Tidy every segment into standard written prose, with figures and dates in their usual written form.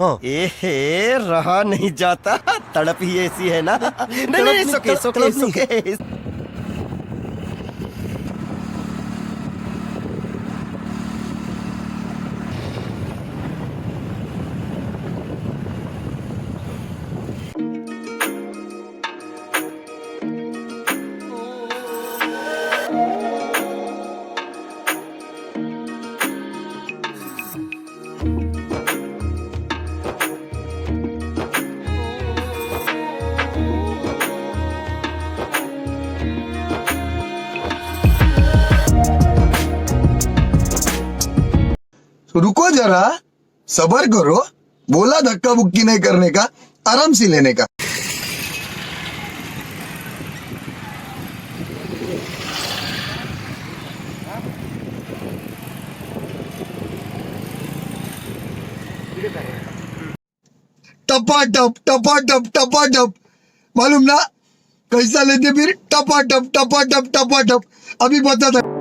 हाँ। ए रहा नहीं जाता, तड़प ही ऐसी है ना। नहीं, सुके सुके सुके। रुको जरा, सबर करो। बोला धक्का बुक्की नहीं करने का, आराम से लेने का। टपाटप टपाटप टपाटप, मालूम ना कैसा लेते फिर? टपाटप टपाटप टपाटप। अभी बताता।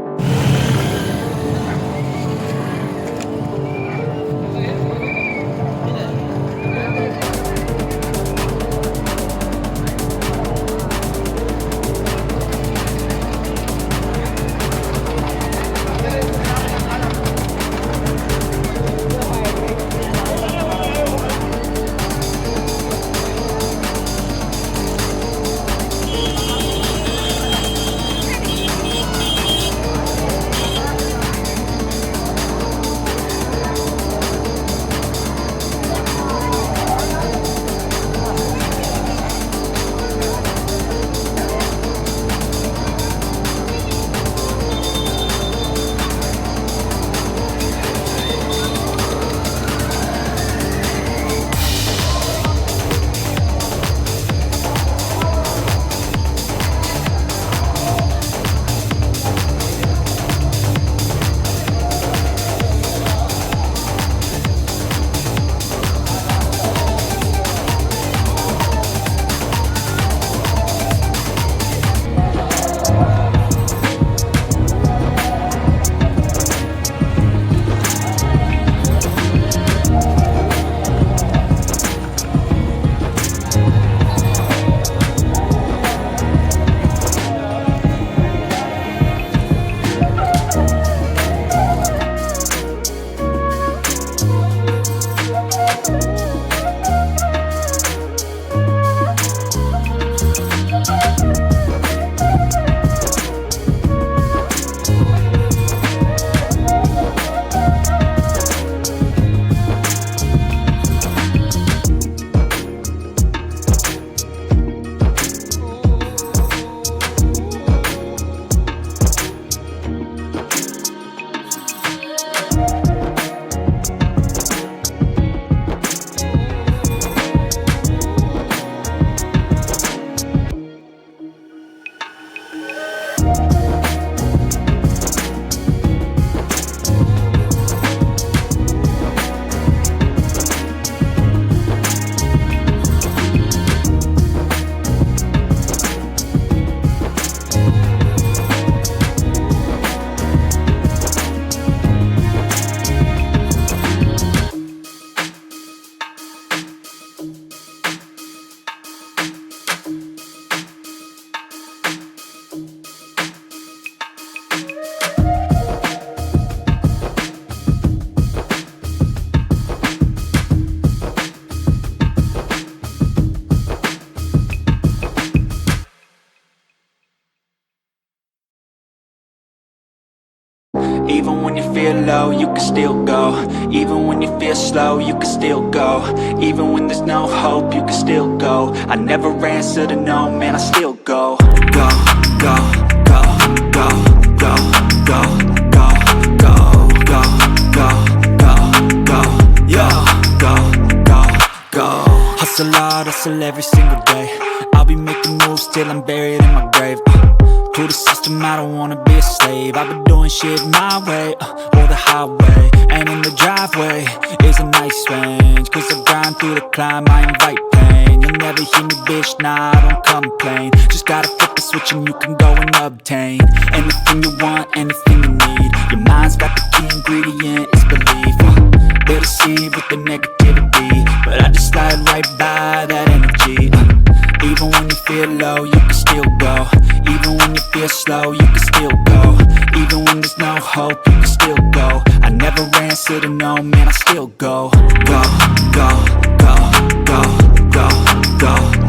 Even when you feel low, you can still go. Even when you feel slow, you can still go. Even when there's no hope, you can still go. I never answer to no, man, I still go. Go, go, go, go, go, go, go, go, go, go, go, go, yo, go, go, go. Hustle hard, hustle every single day. I'll be making moves till I'm buried in my grave. To the system, I don't wanna be a slave. I've been doing shit my way, or the highway. And in the driveway is a nice range. Cause I grind through the climb, I invite pain. You'll never hear me, bitch, nah, I don't complain. Just gotta flip the switch and you can go and obtain anything you want, anything you need. Your mind's got the key ingredient, it's belief. They deceive with the negativity. low, you can still go. Even when you feel slow, you can still go. Even when there's no hope, you can still go. I never answer to no, man, I still go. Go, go, go, go, go, go.